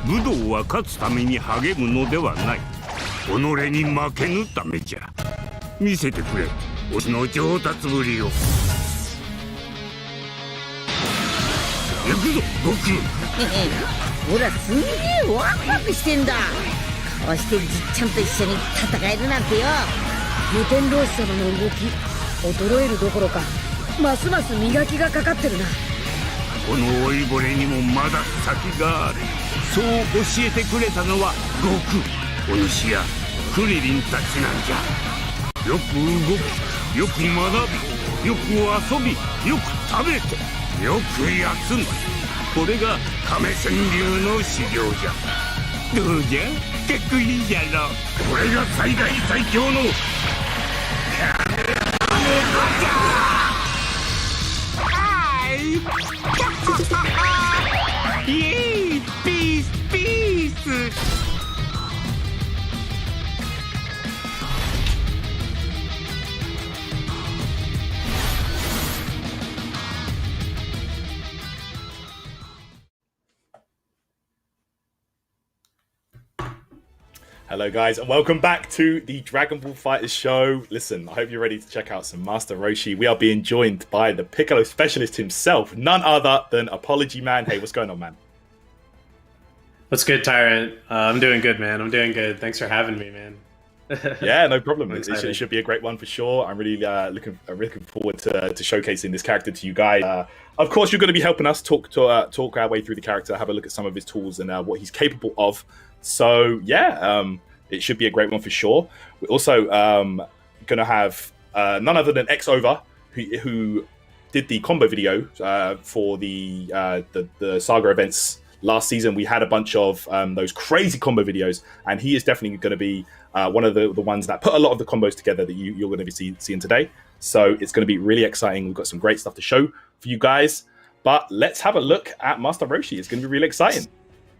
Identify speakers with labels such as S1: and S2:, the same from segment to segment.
S1: 武道は勝つために励むのではない。己に負けぬためじゃ。見せてくれ、推しの上達ぶりを。行くぞ、悟空。
S2: ほら、すんげえワクワクしてんだ。こうしてじっちゃんと一緒に戦えるなんてよ。
S3: 無天老師様の動き衰えるどころかますます磨きがかかってるな。
S1: この老いぼれにもまだ先がある。そう教えてくれたのは悟空、お主やクリリンたちなんじゃ。よく動き、よく学び、よく遊び、よく食べて、よく休む。これが亀仙流の修行じゃ。どうじゃ、かっこいいじゃろ。これが最大最強のカメハメハじゃ。はい。イエーイ、ピースピース。
S4: Hello guys and welcome back to the Dragon Ball FighterZ Show. Listen, I hope you're ready to check out some Master Roshi. We are being joined by the Piccolo specialist himself, none other than Apology Man. Hey, what's going on, man?
S5: What's good, Tyrant? I'm doing good, man. I'm doing good. Thanks for having me, man.
S4: Yeah, no problem. It should be a great one for sure. I'm really looking forward to showcasing this character to you guys. Of course, you're going to be helping us talk our way through the character, have a look at some of his tools and what he's capable of. So yeah, it should be a great one for sure. We're also going to have none other than X-Over, who did the combo video for the Saga events last season. We had a bunch of those crazy combo videos, and he is definitely going to be one of the ones that put a lot of the combos together that you're going to be seeing today. So it's going to be really exciting. We've got some great stuff to show for you guys. But let's have a look at Master Roshi. It's going to be really exciting.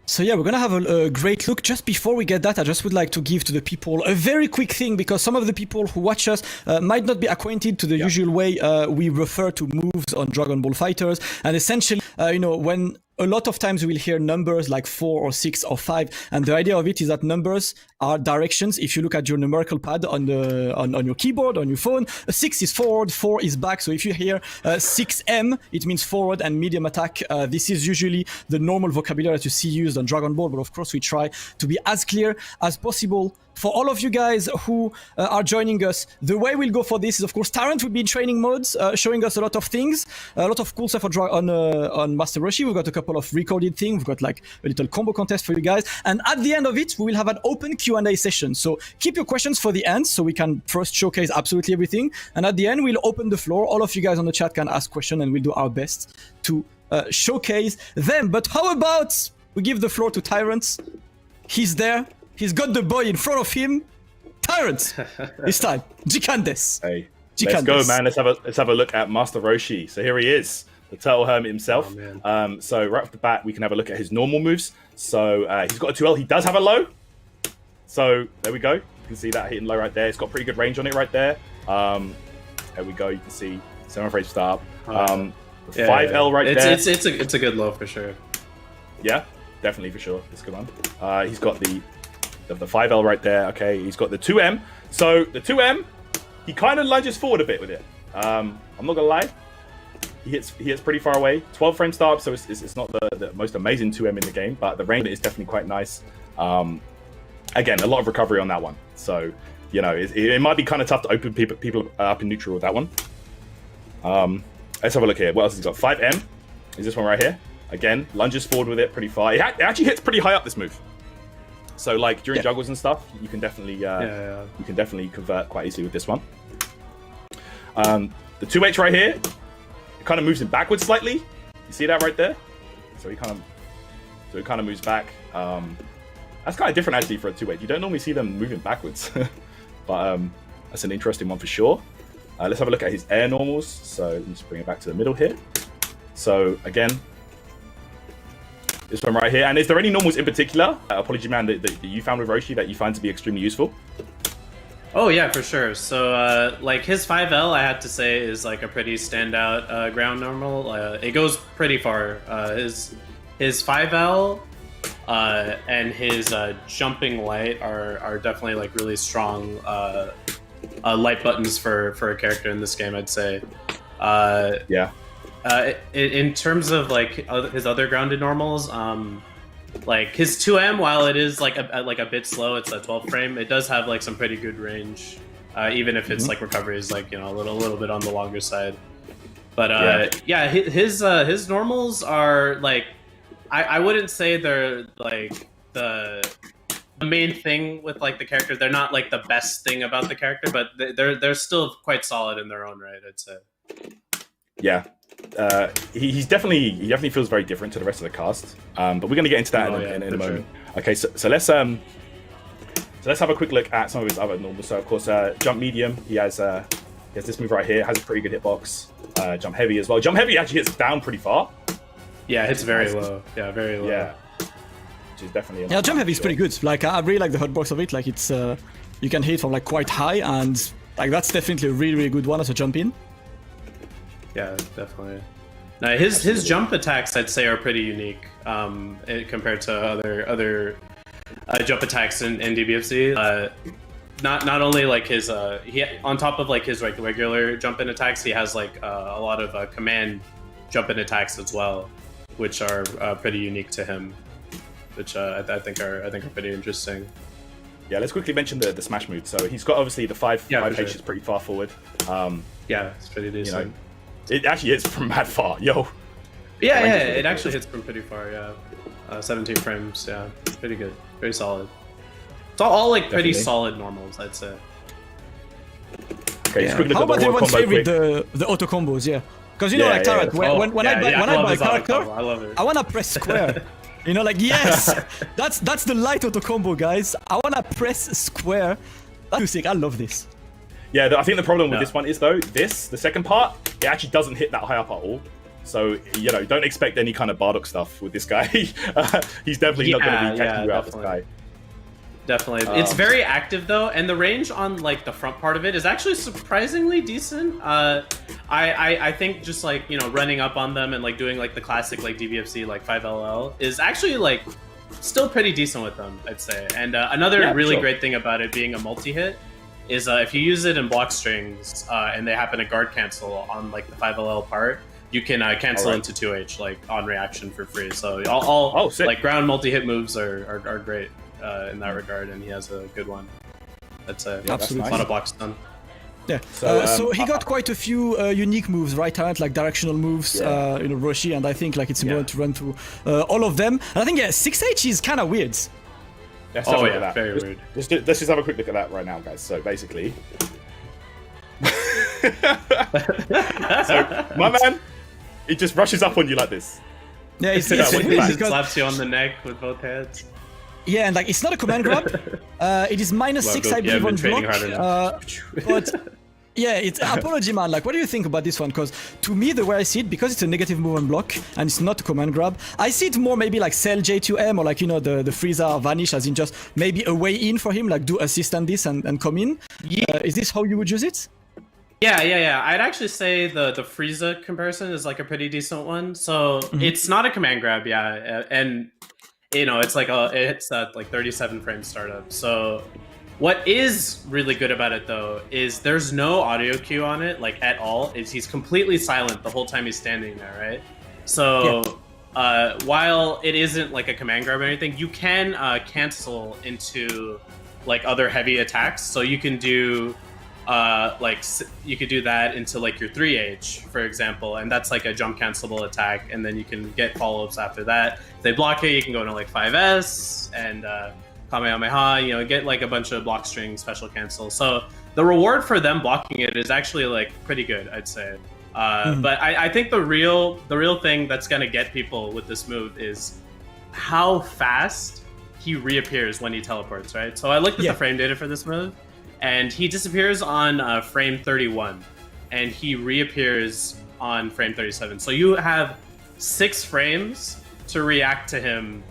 S6: So yeah, we're gonna have a great look. Just before we get that, I just would like to give to the people a very quick thing, because some of the people who watch us might not be acquainted to the usual way we refer to moves on Dragon Ball FighterZ. And essentially, when a lot of times we will hear numbers like 4 or 6 or 5, and the idea of it is that numbers are directions. If you look at your numerical pad on your keyboard, on your phone, 6 is forward, 4 is back. So if you hear 6M, it means forward and medium attack. This is usually the normal vocabulary that you see used on Dragon Ball, but of course we try to be as clear as possible. For all of you guys who are joining us, the way we'll go for this is, of course, Tyrant will be in training modes, showing us a lot of things, a lot of cool stuff on Master Roshi. We've got a couple of recorded things. We've got like a little combo contest for you guys. And at the end of it, we will have an open Q&A session. So keep your questions for the end so we can first showcase absolutely everything. And at the end, we'll open the floor. All of you guys on the chat can ask questions, and we'll do our best to showcase them. But how about we give the floor to Tyrant? He's there. He's got the boy in front of him. Tyrant, it's time. JohnoDaz.
S4: Hey, let's go, man. Let's have a look at Master Roshi. So here he is, the Turtle Hermit himself. Oh, so right off the bat, we can have a look at his normal moves. So he's got a 2L. He does have a low. So there we go. You can see that hitting low right there. It's got pretty good range on it right there. There we go. You can see 7 frame start. 5L right there.
S5: It's a good low for sure.
S4: Yeah, definitely for sure. It's a good one. He's got the 5L right there. Okay, he's got the 2M. So the 2M, he kind of lunges forward a bit with it. I'm not gonna lie, he hits pretty far away. 12 frame start, so it's not the most amazing 2M in the game, but the range is definitely quite nice. Again, a lot of recovery on that one. So it might be kind of tough to open people up in neutral with that one. Let's have a look here. What else has he got? 5M is this one right here. Again, lunges forward with it pretty far. It actually hits pretty high up, this move. So like during juggles and stuff, you can definitely you can definitely convert quite easily with this one. The 2H right here, it kind of moves him backwards slightly. You see that right there? So he kind of moves back. That's kind of different actually for a 2H. You don't normally see them moving backwards, but that's an interesting one for sure. Let's have a look at his air normals. So let me just bring it back to the middle here. So again, this one right here. And is there any normals in particular, Apology Man, that you found with Roshi that you find to be extremely useful?
S5: Oh yeah, for sure. So like his 5L, I had to say, is like a pretty standout ground normal. It goes pretty far. His 5L, and his jumping light are definitely like really strong light buttons for a character in this game, I'd say. In terms of like his other grounded normals, like his 2M, while it is like a bit slow, it's a 12 frame. It does have like some pretty good range, even if its like recovery is like a little bit on the longer side. But his normals are like I wouldn't say they're like the main thing with like the character. They're not like the best thing about the character, but they're still quite solid in their own right, I'd say.
S4: Yeah. He definitely feels very different to the rest of the cast, but we're going to get into that in a moment. Sure. Okay, so let's have a quick look at some of his other normals. So of course, jump medium, he has this move right here, has a pretty good hitbox. Jump heavy as well. Jump heavy actually hits down pretty far.
S5: Yeah, it's very low. Yeah, very low.
S4: Yeah, which is definitely
S6: jump heavy is pretty good. Like I really like the hitbox of it. Like it's you can hit from like quite high, and like that's definitely a really good one as a jump in.
S5: Yeah, definitely. Now his jump attacks, I'd say, are pretty unique compared to other jump attacks in DBFZ. Not only like his he on top of like his regular jump in attacks, he has like a lot of command jump in attacks as well, which are pretty unique to him, which I think are pretty interesting.
S4: Yeah, let's quickly mention the smash move. So he's got obviously the 5H is pretty far forward.
S5: Yeah, it's pretty decent.
S4: It actually hits from mad far, yo.
S5: Yeah, it actually hits from pretty far, yeah. 17 frames, yeah. Pretty good. Very solid. It's all like pretty solid normals, I'd say.
S4: Okay,
S6: yeah. How about everyone's favorite, the auto combos, yeah? Because you know, like Tarot, when I buy a character,
S5: I love it.
S6: I wanna press square. You know, like yes, that's the light auto combo, guys. I wanna press square. That's too sick. I love this.
S4: Yeah, I think the problem with this one is though, the second part, it actually doesn't hit that high up at all. So, don't expect any kind of Bardock stuff with this guy. He's definitely not going to be catching you out, this guy.
S5: Definitely. It's very active though, and the range on like the front part of it is actually surprisingly decent. I think just like, running up on them and like doing like the classic like DBFC like 5LL is actually like still pretty decent with them, I'd say. And another really great thing about it being a multi-hit is if you use it in block strings and they happen to guard cancel on like the 5LL part, you can cancel into 2H like on reaction for free. So all like ground multi-hit moves are great in that regard, and he has a good one. That's absolutely a lot of blocks done.
S6: Yeah. So he got quite a few unique moves, right? Like directional moves, Roshi, and I think like it's important to run through all of them. And I think 6H is kind of weird.
S4: Let's
S5: very weird.
S4: Let's just have a quick look at that right now, guys. So basically, so my man, he just rushes up on you like this.
S6: Yeah,
S5: he slaps you on the neck with both hands.
S6: Yeah, and like it's not a command grab. It is -6, I believe, on block. But yeah, it's apology, man. Like, what do you think about this one? Because to me, the way I see it, because it's a negative move on block and it's not a command grab, I see it more maybe like sell J2M or like the Frieza vanish, as in just maybe a way in for him, like do assist on this and come in. Is this how you would use it?
S5: Yeah. I'd actually say the Frieza comparison is like a pretty decent one. So it's not a command grab, and it's like it's at like 37 frame startup. So what is really good about it though is there's no audio cue on it like at all. He's completely silent the whole time he's standing there, right? So while it isn't like a command grab or anything, you can cancel into like other heavy attacks. So you can do you could do that into like your 3H, for example, and that's like a jump cancelable attack, and then you can get follow-ups after that. If they block it, you can go into like 5S and Kamehameha, get like a bunch of block string special cancel. So the reward for them blocking it is actually like pretty good, I'd say. But I think the real thing that's gonna get people with this move is how fast he reappears when he teleports, right? So I looked at the frame data for this move, and he disappears on frame 31, and he reappears on frame 37. So you have 6 frames to react to him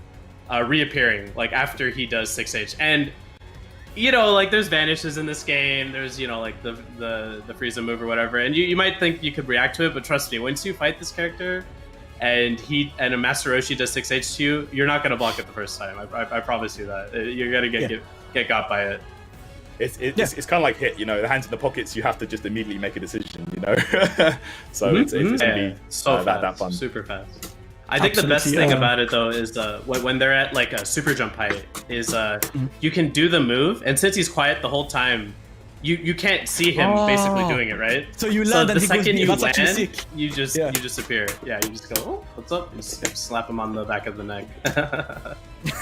S5: reappearing, like after he does 6H. And like there's vanishes in this game. There's like the Frieza move or whatever, and you might think you could react to it, but trust me, once you fight this character, and a Master Roshi does 6H to you, you're not gonna block it the first time. I promise you that. You're gonna get got by it.
S4: It's kind of like hit, you know, the hands in the pockets. You have to just immediately make a decision, you know. So it's gonna be
S5: so fast,
S4: that fun,
S5: super fast. I think the best thing about it though is when they're at like a super jump height is you can do the move, and since he's quiet the whole time, you can't see him basically doing it, right?
S6: So you land, and
S5: the second you land,
S6: sick.
S5: you just appear. Yeah, you just go, oh, what's up? You just slap him on the back of the neck.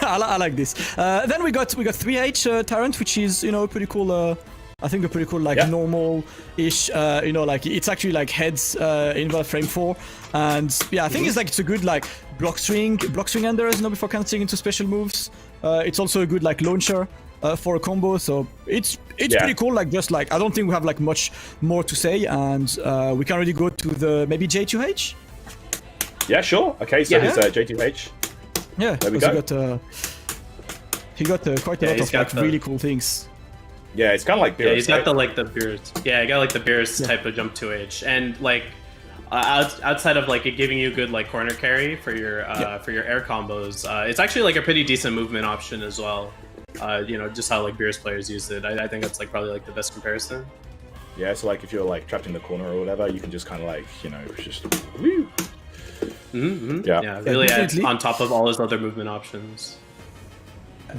S6: I like this. Then we got 3H Tyrant, which is, you know, pretty cool. I think a pretty cool, like normal-ish. You know, like it's actually like heads in the frame 4, and yeah, I think it's a good like block swing enders, you know, before canceling into special moves. It's also a good like launcher for a combo, so it's pretty cool. Like just like I don't think we have like much more to say, and we can already go to the maybe J2H.
S4: Yeah, sure. Okay, so it's J2H.
S6: Yeah,
S4: there we go.
S6: He got quite a lot of like really cool things.
S4: Yeah, it's kind of like Beerus.
S5: Yeah, he's got the Beerus. Yeah, he got like the Beerus type of jump 2H, and like outside of like it giving you good like corner carry for your air combos, it's actually like a pretty decent movement option as well. You know, just how like Beerus players use it. I think that's like probably like the best comparison.
S4: Yeah, so like if you're like trapped in the corner or whatever, you can just kind of like, you know, just woo.
S5: Yeah, really adds on top of all his other movement options.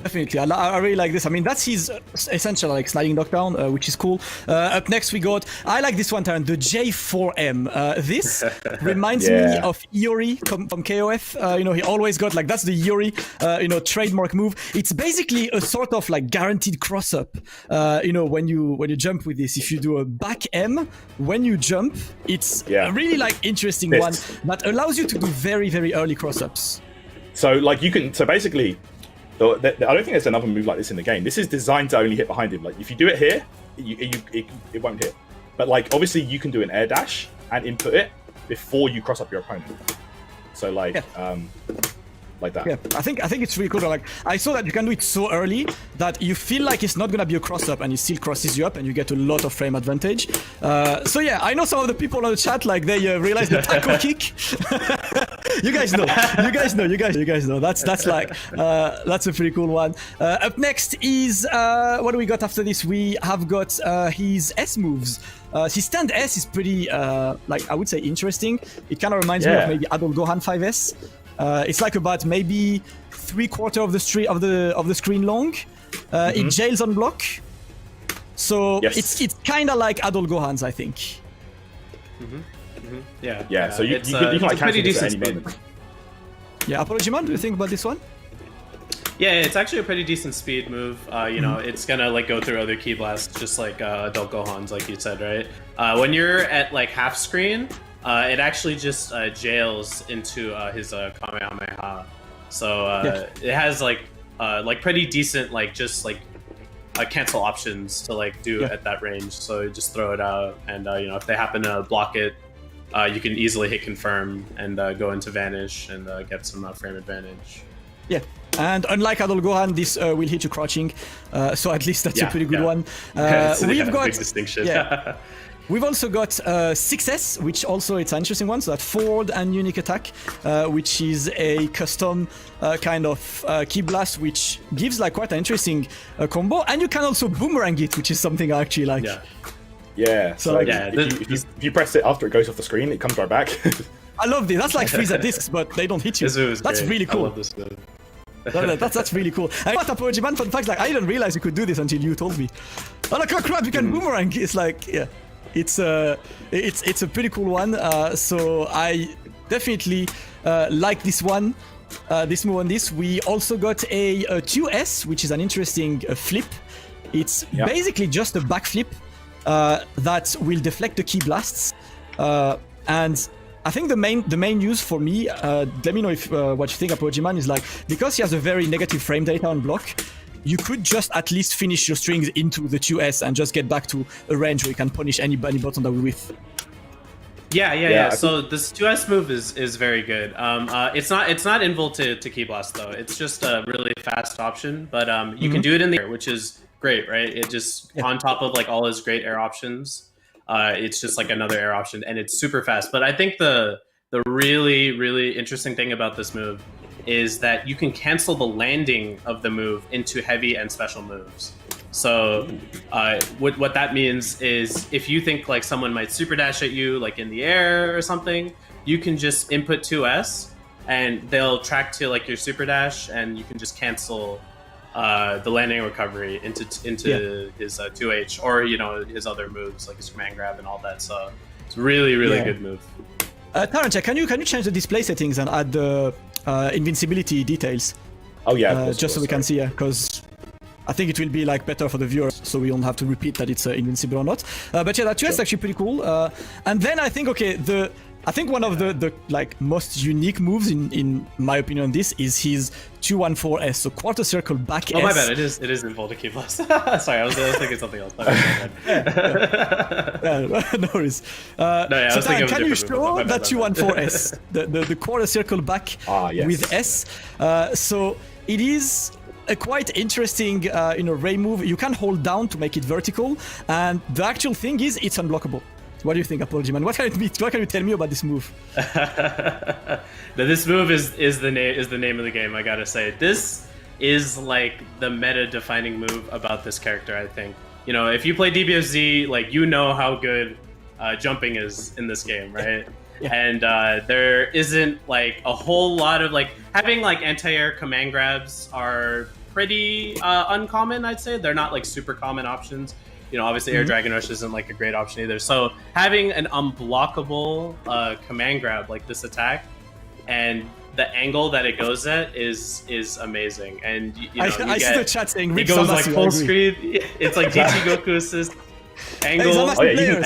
S6: Definitely, I really like this. I mean, that's his essential like sliding knockdown, which is cool. Up next we got, I like this one, Taran, the J4M. This reminds me of Iori from KOF. You know, he always got like, that's the Iori, you know, trademark move. It's basically a sort of like guaranteed cross up. You know, when you jump with this, if you do a back M when you jump, it's a really like interesting one that allows you to do very, very early cross ups.
S4: So like you can, so basically, I don't think there's another move like this in the game. This is designed to only hit behind him. Like if you do it here, it won't hit. But like obviously you can do an air dash and input it before you cross up your opponent. So like like that.
S6: Yeah, I think it's really cool. Like I saw that you can do it so early that you feel like it's not gonna be a cross up, and it still crosses you up, and you get a lot of frame advantage. So yeah, I know some of the people on the chat like they realize the tackle kick. You guys know. That's like that's a pretty cool one. Up next is what do we got after this? We have got his S moves. His stand S is pretty like I would say interesting. It kind of reminds me of maybe Adult Gohan 5S. It's like about maybe 3/4 of the screen long. It jails on block, so it's kind of like Adult Gohan's, I think.
S5: Yeah.
S4: So you can like cancel this at any moment.
S6: Yeah, Apology Man, what do you think about this one?
S5: Yeah, it's actually a pretty decent speed move. You know, it's gonna like go through other key blasts, just like Adult Gohan's, like you said, right? When you're at like half screen, it actually just jails into his Kamehameha. So it has like pretty decent like just like cancel options to like do at that range. So you just throw it out, and you know, if they happen to block it, you can easily hit confirm and go into vanish and get some frame advantage. Yeah.
S6: And unlike Adult Gohan, this will hit you crouching, so at least that's a pretty good one. We've got
S5: big distinction.
S6: We've also got 6S, which also it's an interesting one. So that forward and unique attack, which is a custom kind of key blast, which gives like quite an interesting combo. And you can also boomerang it, which is something I actually like.
S4: Yeah. So like, if you press it after it goes off the screen, it comes right back.
S6: I love this. That's like Frieza discs, but they don't hit you. That's really cool. I love this move. That's really cool. And what Apology Man, fun fact, like I didn't realize you could do this until you told me. Oh, like, oh crap, you can boomerang. It's like, it's a pretty cool one. So I definitely like this one. This move on this. We also got a 2S, which is an interesting flip. It's basically just a backflip that will deflect the key blasts. And I think the main use for me, let me know if what you think, Apology Man, is like, because he has a very negative frame data on block, you could just at least finish your strings into the 2S and just get back to a range where you can punish any button that we're with.
S5: Yeah. So this 2S move is very good. It's not invul to key blast though. It's just a really fast option, but you can do it in the air, which is great, right? It just on top of like all his great air options. It's just like another air option, and it's super fast. But I think the the really interesting thing about this move is that you can cancel the landing of the move into heavy and special moves. So what that means is if you think like someone might super dash at you like in the air or something, you can just input 2S and they'll track to like your super dash, and you can just cancel the landing recovery into his 2H or his other moves like his command grab and all that. So it's really good move.
S6: Tarancha, can you change the display settings and add the invincibility details?
S4: Oh yeah,
S6: just so we can see, because I think it will be like better for the viewers, so we don't have to repeat that it's invincible or not. But yeah, that 2S is actually pretty cool. And then I think I think one of the like most unique moves in my opinion on this is his 214S, so quarter circle back S.
S5: Oh my bad, it is in Volta Key Plus. Sorry, I was thinking something else.
S6: No worries. So Tan, can you show that 214S, the quarter circle back with S? So it is a quite interesting ray move. You can hold down to make it vertical, and the actual thing is it's unblockable. What do you think, Apology Man? What can you tell me about this move?
S5: This move is the name of the game. I gotta say, this is like the meta-defining move about this character. I think if you play DBFZ, like how good jumping is in this game, right? Yeah. And there isn't like a whole lot of like having like anti-air command grabs are pretty uncommon. I'd say they're not like super common options. Obviously Air Dragon Rush isn't like a great option either. So having an unblockable command grab like this attack and the angle that it goes at is amazing. And
S6: I see the chat saying
S5: it goes like full screen. It's like GT Goku assist angle.
S6: Hey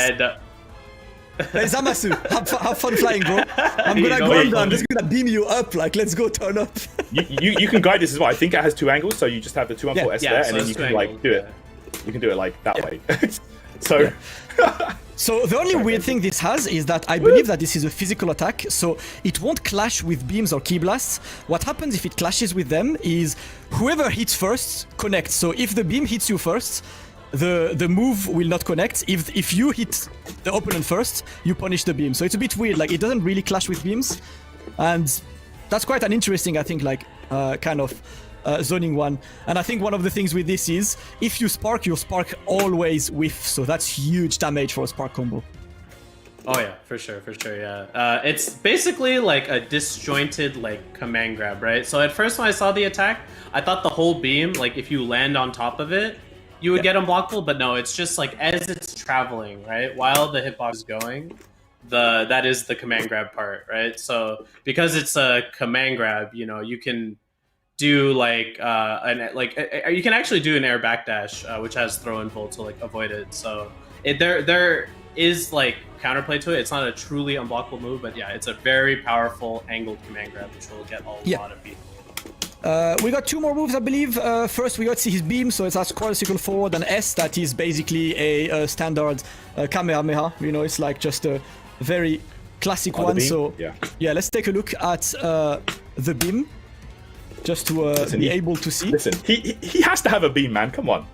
S6: Zamasu, have fun flying, bro. I'm gonna go under. I'm just gonna beam you up. Like, let's go turn up.
S4: you can guide this as well. I think it has 2 angles, so you just have the 214S there, and then you can like do it. You can do it like that way. So
S6: So the only weird thing this has is that I believe that this is a physical attack, so it won't clash with beams or key blasts. What happens if it clashes with them is whoever hits first connects. So if the beam hits you first, the move will not connect. If you hit the opponent first, you punish the beam. So it's a bit weird, like it doesn't really clash with beams. And that's quite an interesting, I think, like kind of zoning one. And I think one of the things with this is if you spark, your spark always whiff. So that's huge damage for a spark combo.
S5: Oh yeah, for sure, yeah. It's basically like a disjointed like command grab, right? So at first when I saw the attack, I thought the whole beam, like if you land on top of it, you would get unblockable, but no, it's just like as it's traveling, right? While the hitbox is going, that is the command grab part, right? So because it's a command grab, you know, you can do like you can actually do an air backdash, which has throw and pull to like avoid it. So there is like counterplay to it. It's not a truly unblockable move, but yeah, it's a very powerful angled command grab, which will get a lot of people.
S6: We got two more moves, I believe. First, we got his beam, so it's a square circle forward, and S, that is basically a standard Kamehameha. You know, it's like just a very classic one. So yeah, let's take a look at the beam, just to be able to see.
S4: Listen, he has to have a beam, man. Come on.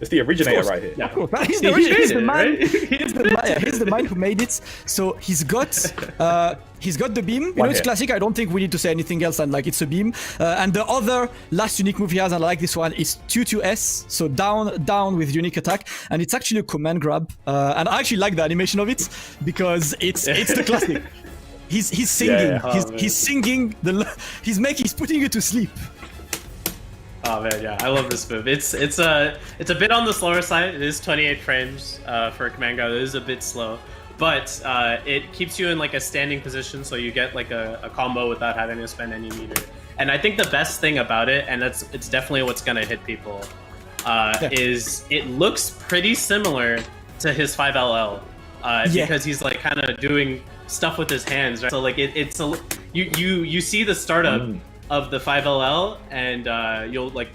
S4: It's the originator right here.
S6: Yeah. Of course. He's the originator. He's the man. Right? He's the man who made it. So he's got the beam. You know, it's classic. I don't think we need to say anything else than like it's a beam. And the other last unique move he has, and I like this one, is 2-2-S. So down with unique attack, and it's actually a command grab. And I actually like the animation of it because it's the classic. He's singing. He's singing. He's putting you to sleep.
S5: Oh man, yeah, I love this move. It's a bit on the slower side. It is 28 frames for a command grab. It is a bit slow, but it keeps you in like a standing position, so you get like a combo without having to spend any meter. And I think the best thing about it, and it's definitely what's gonna hit people, is it looks pretty similar to his 5LL because he's like kind of doing stuff with his hands, right? So like you see the startup of the 5LL, and you'll like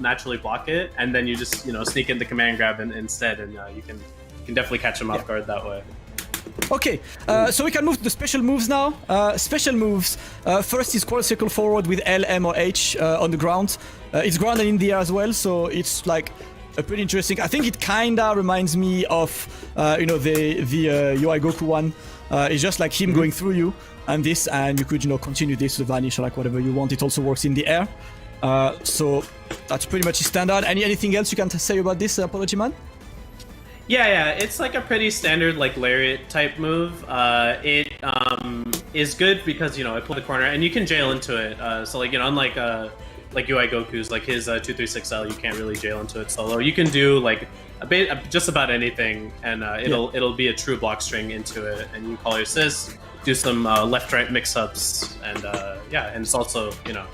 S5: naturally block it, and then you just sneak in the command grab instead, and you can definitely catch them off guard that way.
S6: Okay, so we can move to the special moves now. Special moves. First is quarter circle forward with L, M, or H on the ground. It's grounded in the air as well, so it's like a pretty interesting. I think it kinda reminds me of the UI Goku one. It's just like him going through you and this, and you could, you know, continue this to vanish or like whatever you want. It also works in the air. So that's pretty much standard. Anything else you can say about this, Apology Man?
S5: Yeah, it's like a pretty standard like lariat type move. It is good because, you know, it pulls the corner and you can jail into it. So like, you know, unlike like UI Goku's, like his 236L, you can't really jail into it solo. You can do like just about anything, and it'll be a true block string into it, and you call your assist, do some left-right mix-ups, and and it's also, you know,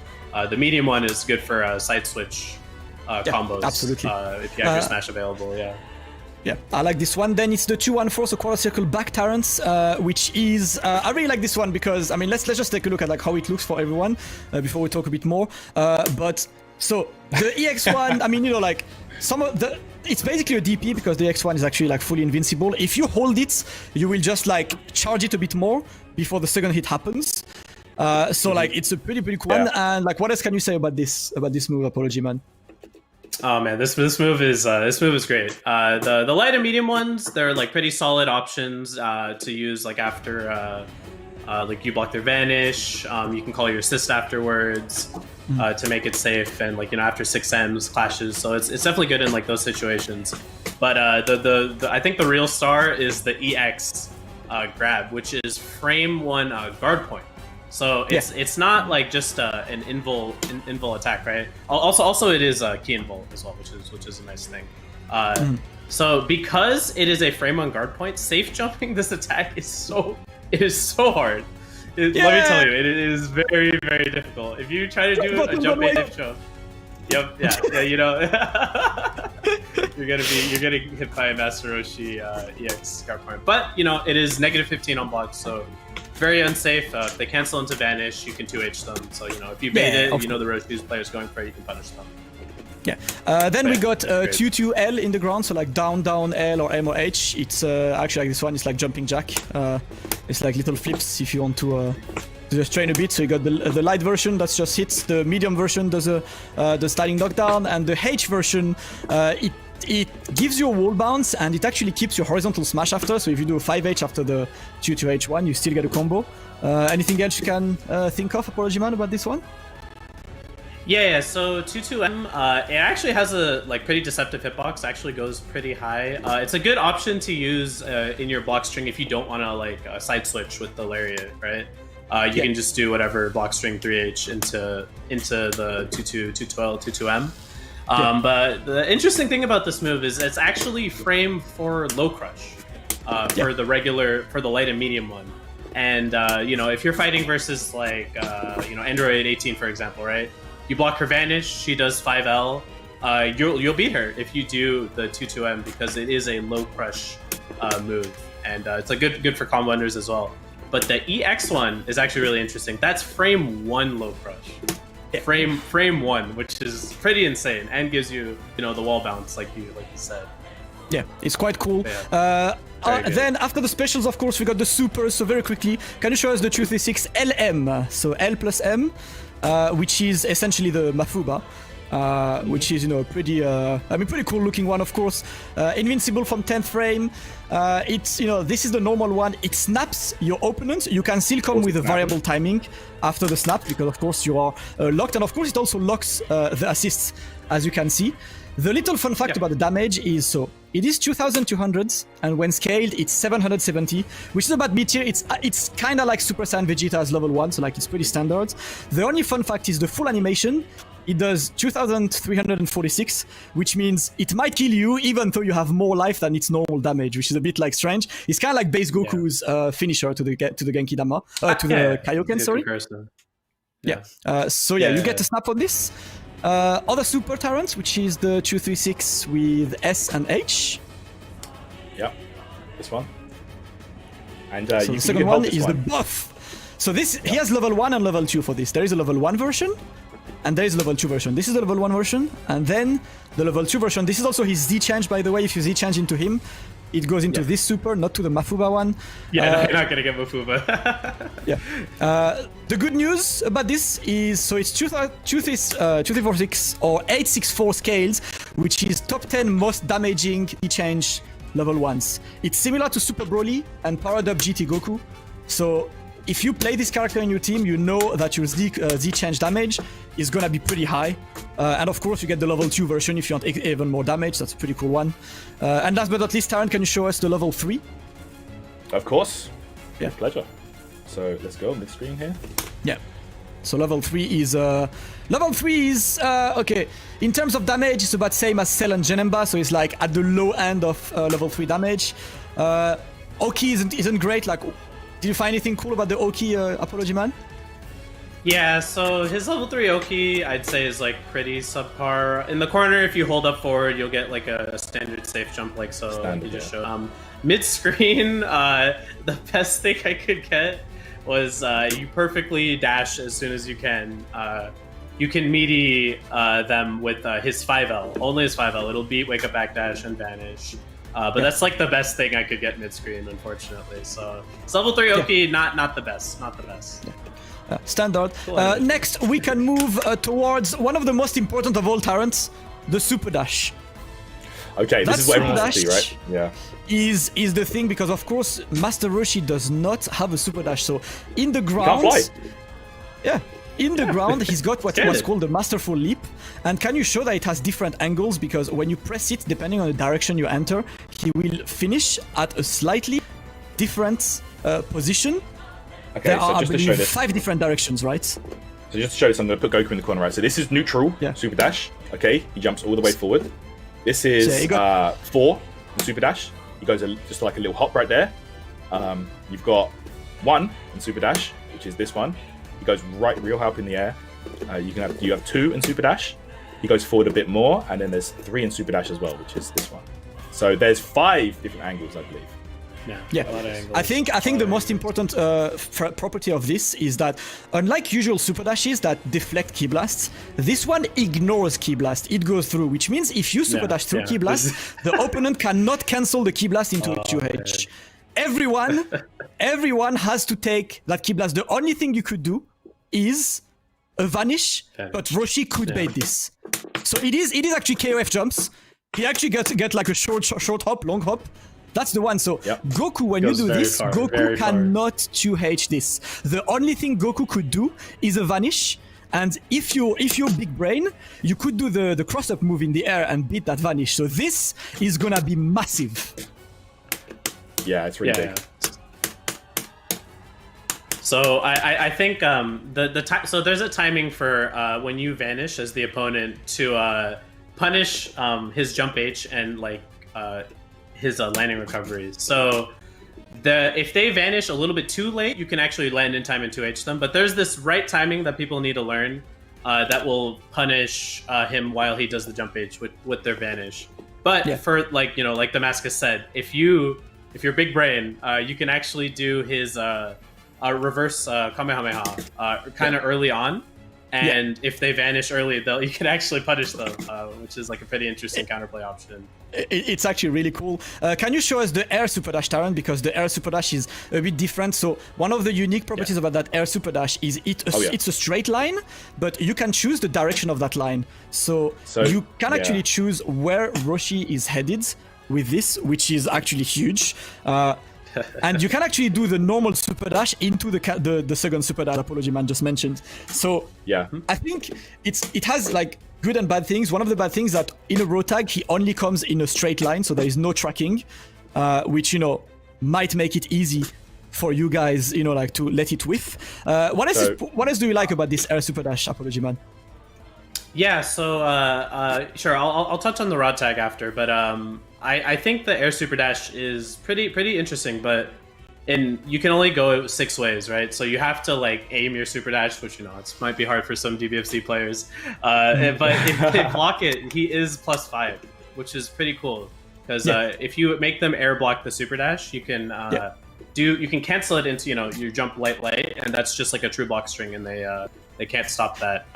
S5: the medium one is good for side switch combos.
S6: Absolutely.
S5: If you have your smash available,
S6: Yeah, I like this one. Then it's the 2-1-4, so quarter circle back Terrence, which is I really like this one because, I mean, let's just take a look at like how it looks for everyone before we talk a bit more. But so the EX1, I mean, you know, like some of the, it's basically a DP because the X1 is actually like fully invincible. If you hold it, you will just like charge it a bit more before the second hit happens. So like it's a pretty cool one. And like, what else can you say about this move, Apology Man?
S5: Oh man, this move is great. The light and medium ones, they're like pretty solid options to use like after like you block their vanish. You can call your assist afterwards to make it safe, and like, you know, after 6Ms clashes. So it's definitely good in like those situations. But the I think the real star is the EX grab, which is frame 1 guard point. So it's not like just an invul attack, right? Also it is key invul as well, which is a nice thing. So because it is a frame 1 guard point, safe jumping this attack is so hard. Let me tell you, it is very difficult. If you try to do a jump and diff jump, you know, you're gonna get hit by a Master Roshi EX guard point. But you know, it is -15 on block, so very unsafe. If they cancel into vanish, you can 2H them. So, you know, if you bait it, you know the Roshi's player's going for it, you can punish them.
S6: Yeah. Then we got Q2L in the ground, so like down L or M or H. It's actually like this one. It's like jumping jack. It's like little flips if you want to just train a bit. So you got the light version that's just hits. The medium version does the sliding knockdown, and the H version it gives you a wall bounce, and it actually keeps your horizontal smash after. So if you do a 5H after the 2-2H1, you still get a combo. Anything else you can think of, Apology Man, about this one?
S5: Yeah. So 2-2M, it actually has a like pretty deceptive hitbox. Actually goes pretty high. It's a good option to use in your block string if you don't want to like side switch with the lariat, right? You can just do whatever block string 3H into the 2-2L, 2-2M. But the interesting thing about this move is it's actually framed for low crush for the light and medium one. And you know, if you're fighting versus like you know, Android 18 for example, right? You block her vanish, she does 5L. You'll beat her if you do the 2-2M because it is a low crush move, and it's a good for combo enders as well. But the EX one is actually really interesting. That's frame 1 low crush. Frame 1, which is pretty insane, and gives you, you know, the wall bounce like you said.
S6: Yeah, it's quite cool. Then after the specials, of course, we got the supers. So very quickly, can you show us the 236 LM? So L plus M, which is essentially the Mafuba. Which is, you know, pretty cool looking one, of course. Invincible from 10th frame. It's, you know, this is the normal one. It snaps your opponent. You can still come with a variable timing after the snap because, of course, you are locked. And, of course, it also locks the assists, as you can see. The little fun fact about the damage is, so it is 2200, and when scaled, it's 770, which is about mid-tier. It's kind of like Super Saiyan Vegeta as level 1, so like it's pretty standard. The only fun fact is the full animation. It does 2346, which means it might kill you even though you have more life than its normal damage, which is a bit like strange. It's kind of like base Goku's finisher to the Genki Dama, to the Kaioken, sorry. You get a snap on this. Other super Tyrants, which is the 236 with S and H.
S4: Yeah, this one. And
S6: so the second one is the buff. So this he has level 1 and level 2 for this. There is a level 1 version. And there is a level 2 version. This is the level 1 version. And then the level 2 version. This is also his Z-change, by the way. If you Z-change into him, it goes into this super, not to the Mafuba one.
S5: Yeah, you're not going to get Mafuba.
S6: The good news about this is, so it's 2346 or 864 scales, which is top 10 most damaging Z-change level 1s. It's similar to Super Broly and powered up GT Goku. So if you play this character in your team, you know that your Z change damage is gonna be pretty high. And of course, you get the level 2 version if you want even more damage. That's a pretty cool one. And last but not least, Taran, can you show us the level 3?
S4: Of course.
S6: Yeah.
S4: With pleasure. So let's go mid screen here.
S6: Yeah. So level 3 is okay. In terms of damage, it's about same as Cell and Genemba, so it's like at the low end of level 3 damage. Oki isn't great. Like, did you find anything cool about the Oki Apology Man?
S5: Yeah, so his level 3 Oki, I'd say, is like pretty subpar. In the corner, if you hold up forward, you'll get like a standard safe jump, like so
S4: Standard,
S5: you just
S4: yeah.
S5: showed. Mid screen, the best thing I could get was you perfectly dash as soon as you can. You can meaty them with his 5L, only his 5L. It'll beat Wake Up Backdash and Vanish. But that's like the best thing I could get mid-screen, unfortunately. So it's level 3 Oki, not the best, not the best.
S6: Standard.
S5: Cool.
S6: Next, we can move towards one of the most important of all Tarants, the Super Dash.
S4: Okay, this is what everyone wants to see,
S6: Dash
S4: right? Yeah.
S6: Is the thing, because of course Master Roshi does not have a Super Dash. So in the
S4: Can't
S6: ground,
S4: fly.
S6: yeah, in the ground he's got what was
S5: Standard.
S6: called the Masterful Leap. And can you show that it has different angles, because when you press it, depending on the direction you enter, he will finish at a slightly different position.
S4: Okay,
S6: There
S4: so
S6: are, I
S4: just to show
S6: believe,
S4: this.
S6: 5 different directions, right?
S4: So just to show this, I'm going to put Goku in the corner, right? So this is neutral,
S6: Yeah.
S4: super dash. Okay, he jumps all the way forward. This
S6: So
S4: is
S6: you got-
S4: 4, super dash. He goes just like a little hop right there. You've got 1 in super dash, which is this one. He goes real high up in the air. You have 2 in super dash. He goes forward a bit more, and then there's 3 in super dash as well, which is this one. So there's 5 different angles, I believe.
S6: Yeah,
S5: a lot of angles.
S6: I think the most important property of this is that, unlike usual super dashes that deflect Ki Blasts, this one ignores Ki Blast. It goes through, which means if you super dash through Ki Blast, the opponent cannot cancel the Ki Blast into HUH. Everyone has to take that Ki Blast. The only thing you could do is a vanish, but Roshi could bait this. So it is actually KOF jumps. He actually get like a short hop, long hop. That's the one. So
S4: Yep.
S6: Goku, when
S5: Goes
S6: you do
S5: very
S6: this,
S5: far,
S6: Goku
S5: very far.
S6: cannot 2H this. The only thing Goku could do is a vanish. And if you're big brain, you could do the cross up move in the air and beat that vanish. So this is gonna be massive.
S4: Yeah, it's really big.
S5: So I think so there's a timing for when you vanish as the opponent to punish his jump H and like his landing recoveries. So if they vanish a little bit too late, you can actually land in time and 2H them. But there's this right timing that people need to learn that will punish him while he does the jump H with their vanish. But for like like Damascus said, if you're big brain, you can actually do his reverse Kamehameha kind of early on. And if they vanish early, you can actually punish them, which is like a pretty interesting counterplay option.
S6: It's actually really cool. Can you show us the Air Super Dash, Taran? Because the Air Super Dash is a bit different. So one of the unique properties about that Air Super Dash is it's a straight line, but you can choose the direction of that line. So you can actually choose where Roshi is headed with this, which is actually huge. And you can actually do the normal Super Dash into the second Super Dash Apology Man just mentioned. So
S4: Yeah.
S6: I think it has like good and bad things. One of the bad things that in a row tag he only comes in a straight line, so there is no tracking, which might make it easy for you guys, like to let it whiff. What else do you like about this Air Super Dash Apology Man?
S5: Yeah, so sure, I'll touch on the rod tag after, but I think the Air Super Dash is pretty interesting, but you can only go 6 ways, right? So you have to like aim your Super Dash, which it might be hard for some DBFC players, but if they block it, he is +5, which is pretty cool because if you make them air block the Super Dash, you can you can cancel it into your jump light, and that's just like a true block string, and they can't stop that.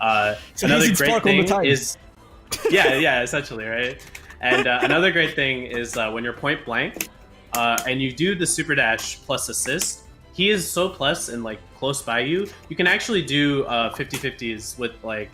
S6: So
S5: another
S6: he's in
S5: great
S6: Spark all the
S5: thing
S6: time.
S5: is yeah, essentially, right? And another great thing is when you're point blank and you do the Super Dash plus assist, he is so plus and like close by you can actually do 50-50s with like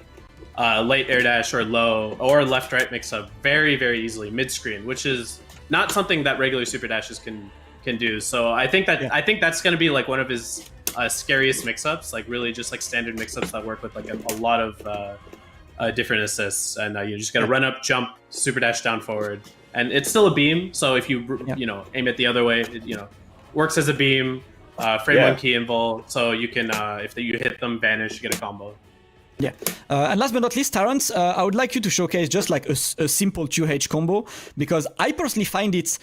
S5: late air dash or low or left right mix up very easily mid screen, which is not something that regular super dashes can do. So I think that's going to be like one of his scariest mix-ups, like really just like standard mix-ups that work with like a lot of different assists, and you just got to run up, jump, super dash down forward, and it's still a beam. So if you aim it the other way, it works as a beam. Frame 1 key invul, so you can if you hit them, vanish, you get a combo.
S6: Yeah, and last but not least, Terrence, I would like you to showcase just like a simple 2H combo, because I personally found it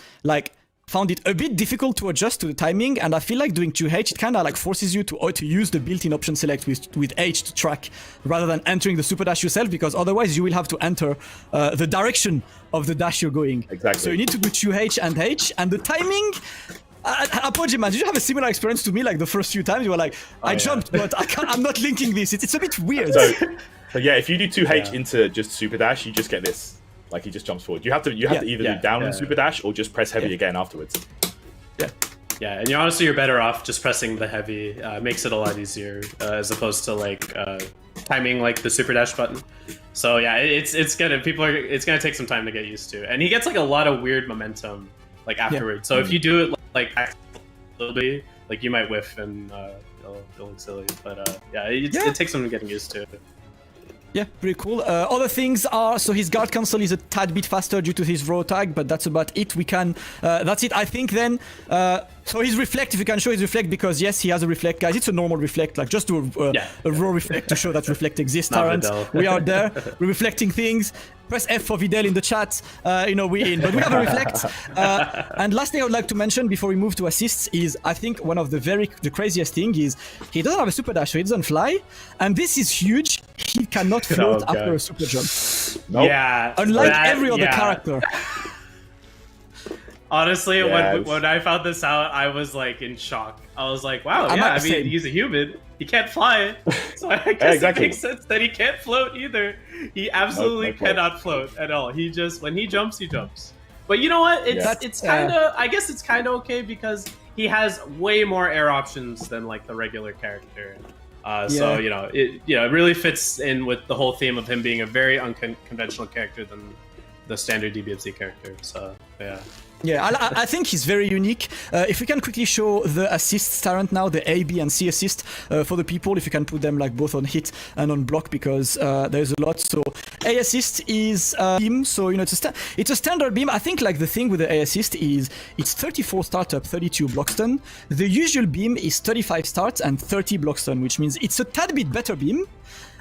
S6: a bit difficult to adjust to the timing, and I feel like doing 2H, it kind of like forces you to use the built-in option select with H to track, rather than entering the super dash yourself, because otherwise you will have to enter the direction of the dash you're going.
S4: Exactly.
S6: So you need to do 2H and H, and the timing... Apology, man, did you have a similar experience to me, like the first few times? You were like, I jumped, but I'm not linking this. It's a bit weird.
S4: So yeah, if you do 2H into just super dash, you just get this. Like he just jumps forward. You have to either do down and super dash or just press heavy again afterwards.
S5: Yeah, and you're better off just pressing the heavy. Makes it a lot easier as opposed to like timing like the super dash button. So yeah, it's gonna take some time to get used to. And he gets like a lot of weird momentum like afterwards. So if you do it like accidentally, like you might whiff and it'll look silly. But it takes some getting used to.
S6: Yeah, pretty cool. Other things are, so his guard cancel is a tad bit faster due to his raw tag, but that's about it. That's it, I think, then. So his reflect, if you can show his reflect, because yes, he has a reflect, guys. It's a normal reflect, like just do a raw reflect to show that reflect exists, Terrence. We are there. We're reflecting things. Press F for Videl in the chat. We're in, but we have a reflect. And last thing I would like to mention before we move to assists is, I think one of the craziest thing is he doesn't have a super dash, so he doesn't fly, and this is huge. He cannot float after a super jump.
S4: Nope.
S5: Yeah,
S6: unlike every other character.
S5: Honestly, when I found this out, I was like in shock. I was like, wow, he's a human. He can't fly. So I guess it makes sense that he can't float either. He absolutely cannot float at all. He just, when he jumps, he jumps. But you know what? It's kind of, I guess it's kind of okay because he has way more air options than like the regular character. So, it really fits in with the whole theme of him being a very unconventional character than the standard DBFZ character. So, yeah.
S6: Yeah, I think he's very unique. If we can quickly show the assists, Tarrant, now, the A, B, and C assist for the people, if you can put them like both on hit and on block, because there's a lot. So A assist is beam, so it's a standard beam. I think like the thing with the A assist is it's 34 startup, 32 block stun. The usual beam is 35 starts and 30 block stun, which means it's a tad bit better beam,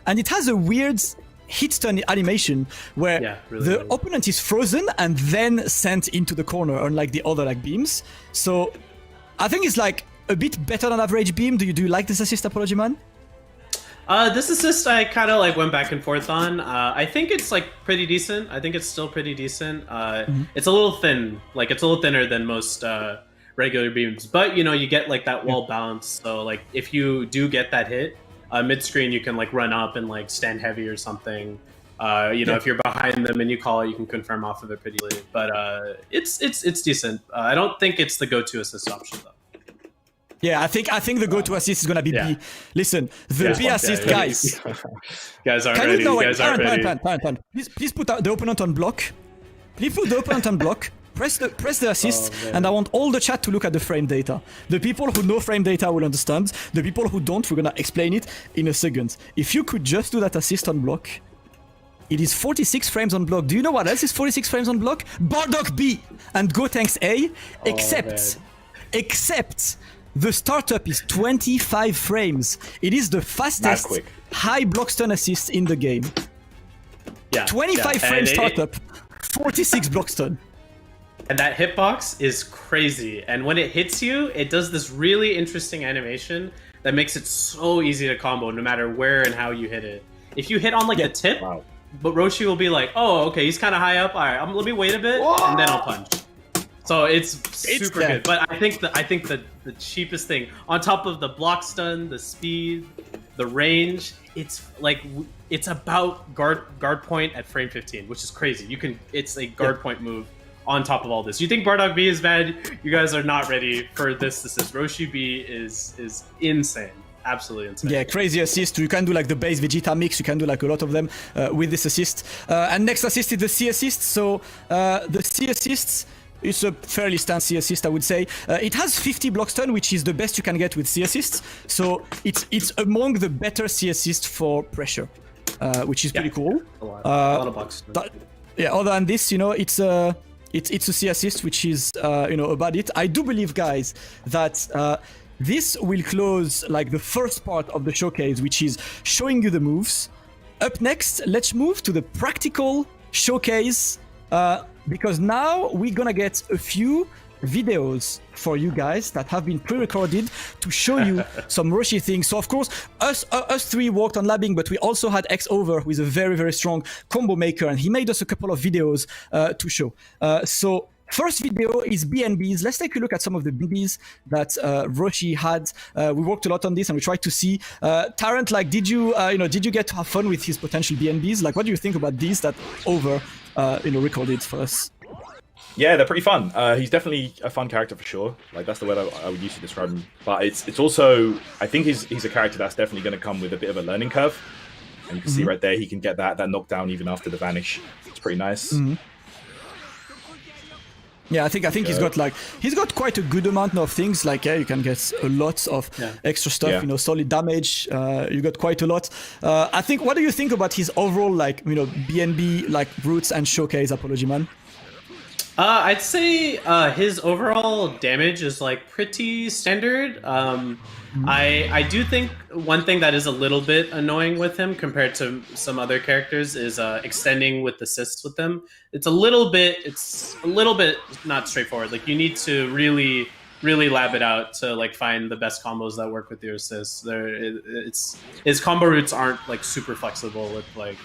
S6: and it has a weird hit stun animation where the opponent is frozen and then sent into the corner, unlike the other like beams. So I think it's like a bit better than average beam. Do you like this assist, Apology Man?
S5: This assist I kind of like went back and forth on. I think it's like pretty decent. I think it's still pretty decent. It's a little thin, like it's a little thinner than most regular beams, but you get like that wall bounce. So like if you do get that hit, mid-screen, you can like run up and like stand heavy or something. If you're behind them and you call it, you can confirm off of it pretty easily. But it's decent. I don't think it's the go-to assist option though.
S6: Yeah, I think the go-to assist is gonna be B. Listen, the B assist, guys.
S5: Guys aren't ready.
S6: Pan. Please put the opponent on block. Please put the opponent on block. Press the assist, and I want all the chat to look at the frame data. The people who know frame data will understand. The people who don't, we're gonna explain it in a second. If you could just do that assist on block, it is 46 frames on block. Do you know what else is 46 frames on block? Bardock B and Gotenks A, except the startup is 25 frames. It is the fastest high block stun assist in the game. 25 frames startup, 46 block stun.
S5: And that hitbox is crazy. And when it hits you, it does this really interesting animation that makes it so easy to combo no matter where and how you hit it. If you hit on like the tip, but Roshi will be like, oh, okay, he's kind of high up. All right, let me wait a bit, and then I'll punch. So it's super good. But I think the cheapest thing, on top of the block stun, the speed, the range, it's about guard point at frame 15, which is crazy. It's a guard point move on top of all this. You think Bardock B is bad? You guys are not ready for this. This is Roshi B is insane. Absolutely insane.
S6: Yeah, crazy assist. You can do like the base Vegeta mix. You can do like a lot of them with this assist. And next assist is the C assist. So the C assists, It's a fairly standard C assist, I would say. It has 50 block stun, which is the best you can get with C assists. So it's among the better C assists for pressure, which is pretty cool.
S5: A lot of blocks.
S6: Yeah, other than this, you know, it's a C assist, which is you know, about it. I do believe, guys, that this will close like the first part of the showcase, which is showing you the moves. Up next, let's move to the practical showcase, because now we're gonna get a few videos for you guys that have been pre-recorded to show you some Roshi things. So of course, us three worked on labbing, but we also had X Over, who is a very, very strong combo maker, and he made us a couple of videos to show. So first video is BNBs. Let's take a look at some of the BNBs that Roshi had. We worked a lot on this, and we tried to see. Tarrant, like, did you get to have fun with his potential BNBs? Like, what do you think about these that Over, recorded for us?
S4: Yeah, they're pretty fun. He's definitely a fun character for sure. Like, that's the word I would use to describe him. But it's also, I think he's a character that's definitely going to come with a bit of a learning curve. And you can see right there, he can get that knockdown even after the vanish. It's pretty nice.
S6: Yeah, I think he's got quite a good amount of things. Like, yeah, you can get a lot of extra stuff.
S4: Yeah.
S6: You know, solid damage. You got quite a lot. I think. What do you think about his overall, like, you know, BNB, like, roots and showcase Apology Man?
S5: I'd say his overall damage is like pretty standard. I do think one thing that is a little bit annoying with him compared to some other characters is extending with assists with them. It's a little bit not straightforward. Like, you need to really lab it out to like find the best combos that work with your assists. His combo routes aren't like super flexible with like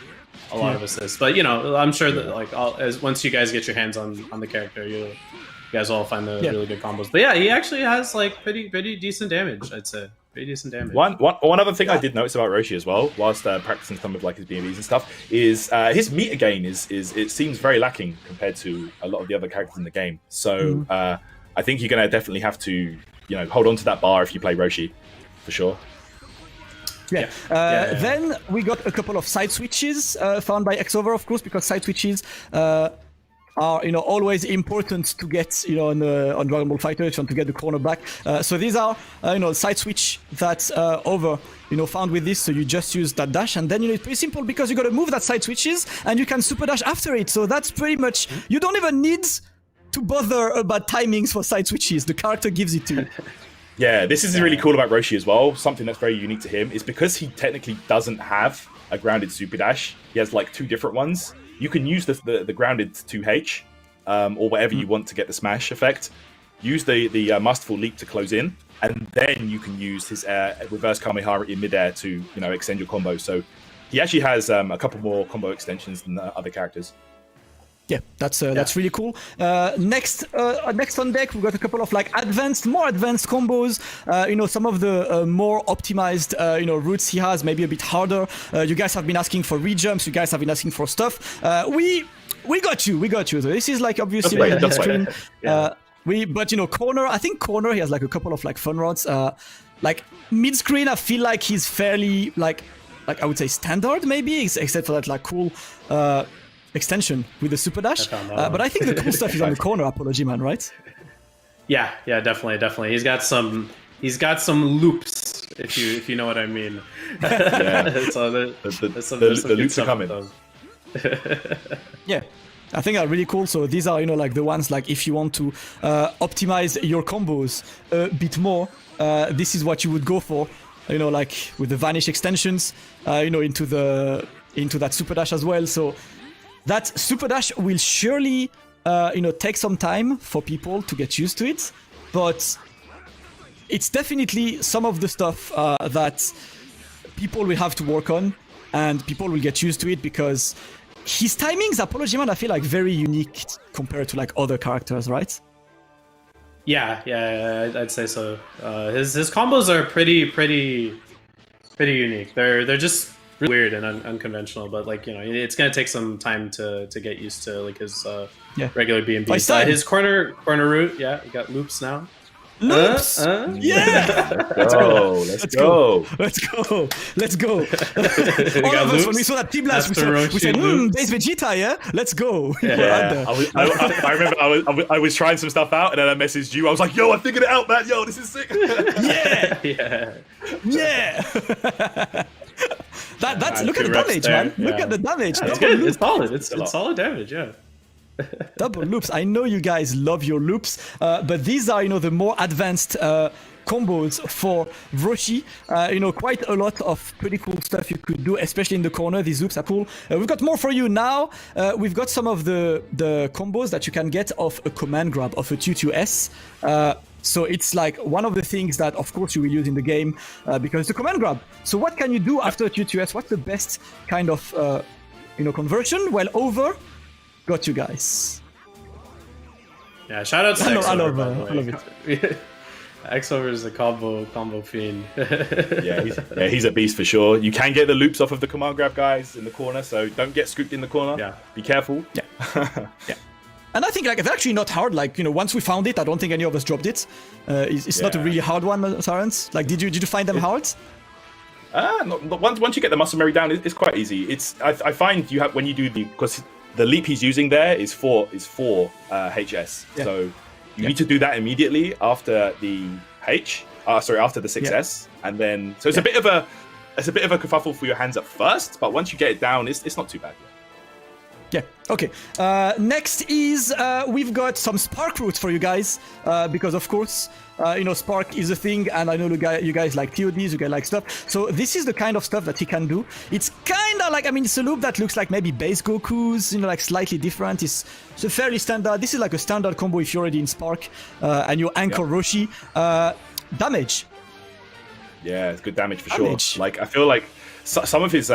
S5: a lot of assists, but you know, I'm sure that like once you guys get your hands on the character, you guys will all find the really good combos. But yeah, he actually has like pretty decent damage. I'd say pretty decent damage.
S4: One other thing I did notice about Roshi as well, whilst practicing some of like his BMBs and stuff, is his meter gain is it seems very lacking compared to a lot of the other characters in the game. So I think you're gonna definitely have to, you know, hold on to that bar if you play Roshi, for sure.
S6: Yeah. Then we got a couple of side switches found by Xover, of course, because side switches are, you know, always important to get, you know, on Dragon Ball FighterZ, if you want to get the corner back. So these are, you know, side switch that Over, you know, found with this. So you just use that dash, and then, you know, it's pretty simple because you got to move that side switches, and you can super dash after it. So that's pretty much, you don't even need to bother about timings for side switches. The character gives it to you.
S4: Yeah, this is really cool about Roshi as well. Something that's very unique to him is because he technically doesn't have a grounded super dash. He has like two different ones. You can use the grounded 2H or whatever you want to get the smash effect. Use the Masterful Leap to close in, and then you can use his reverse Kamehameha in midair to, you know, extend your combo. So he actually has a couple more combo extensions than the other characters.
S6: Yeah, that's really cool. Next on deck, we've got a couple of like more advanced combos. You know, some of the more optimized, you know, routes he has, maybe a bit harder. You guys have been asking for rejumps. You guys have been asking for stuff. We got you. So this is like obviously on the screen. But you know, corner. I think corner. He has like a couple of like fun routes. Like mid screen, I feel like he's fairly like I would say standard maybe, except for that like cool. Extension with the super dash, but I think the cool stuff is on the corner, Apology Man, right?
S5: Yeah, definitely. He's got some loops, if you know what I mean. So
S4: the loops are coming.
S6: Yeah, I think are really cool. So these are, you know, like the ones like if you want to optimize your combos a bit more, this is what you would go for. You know, like with the vanish extensions, you know, into that super dash as well. So. That super dash will surely, you know, take some time for people to get used to it, but it's definitely some of the stuff that people will have to work on, and people will get used to it because his timings, Apology Man, I feel like very unique compared to like other characters, right?
S5: Yeah, I'd say so. His combos are pretty unique. They're just really weird and unconventional, but like, you know, it's gonna take some time to get used to like his regular BMB. His corner route, we got loops now.
S6: Loops! Yeah!
S4: Let's go. Let's go.
S6: Let's go. Let's go. All
S5: got
S6: of us,
S5: loops?
S6: when we saw that team blast,
S5: Master
S6: we
S5: Roshi
S6: said,
S5: loops.
S6: base Vegeta, yeah? Let's go. We were out
S4: Yeah,
S6: there.
S4: I remember I was trying some stuff out, and then I messaged you. I was like, "Yo, I figured it out, man. Yo, this is sick."
S6: Yeah!
S5: Yeah.
S6: Yeah! That's look at the
S5: reps
S6: damage,
S5: there,
S6: man. Look
S5: yeah.
S6: at the damage.
S5: It's
S6: Double
S5: good.
S6: loops.
S5: It's solid. It's
S4: lot.
S5: solid damage. Yeah.
S6: Double loops. I know you guys love your loops, but these are, the more advanced combos for Roshi. Quite a lot of pretty cool stuff you could do, especially in the corner. These loops are cool. We've got more for you now. We've got some of the combos that you can get off a command grab of a 2-2-S. So it's like one of the things that, of course, you will use in the game because it's a command grab. So what can you do after 2-2-S? What's the best kind of, conversion? Well, over got you guys.
S5: Yeah. Shout out to
S6: I
S5: X-Over,
S6: love
S5: by the way.
S6: it.
S5: X-Over is a combo fiend.
S4: Yeah, he's a beast for sure. You can get the loops off of the command grab guys in the corner, so don't get scooped in the corner.
S5: Yeah.
S4: Be careful.
S6: Yeah. Yeah. And I think it's actually not hard. Once we found it, I don't think any of us dropped it. It's not a really hard one, Terrence. Did you find them hard?
S4: Once you get the muscle memory down, it's quite easy. I find you have when you do because the leap he's using there is 4 HS.
S6: Yeah.
S4: So you need to do that immediately after the after the 6S, and then so it's a bit of a kerfuffle for your hands at first, but once you get it down, it's not too bad.
S6: Yeah. Okay. Next is we've got some spark routes for you guys because of course spark is a thing, and I know you guys like TODs, you guys like stuff. So this is the kind of stuff that he can do. It's kind of like it's a loop that looks like maybe base Goku's, slightly different. It's a fairly standard. This is like a standard combo if you're already in spark and you anchor Roshi. Damage.
S4: Yeah, it's good damage for
S6: Damage.
S4: sure. I feel like some of his